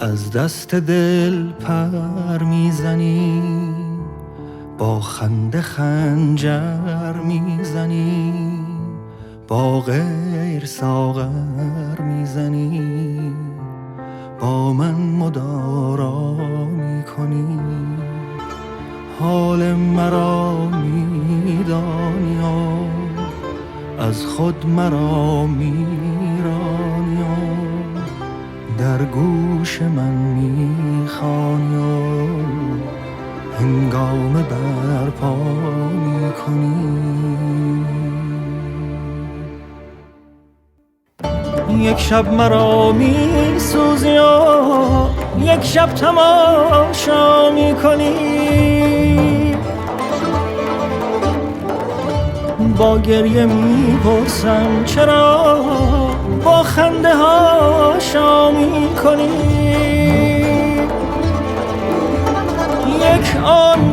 از دست دل پر میزنی، با خنده خنجر میزنی، با غیر ساغر میزنی، با من مدارا میکنی. حال مرا میدانی و از خود مرا میرانی و در گوش من میخوانی و هنگام برپا میکنی. یک شب مرا میسوزی و یک شب تماشا میکنی، با گریه میپرسم چرا با خنده ها شامی کنی. یک آن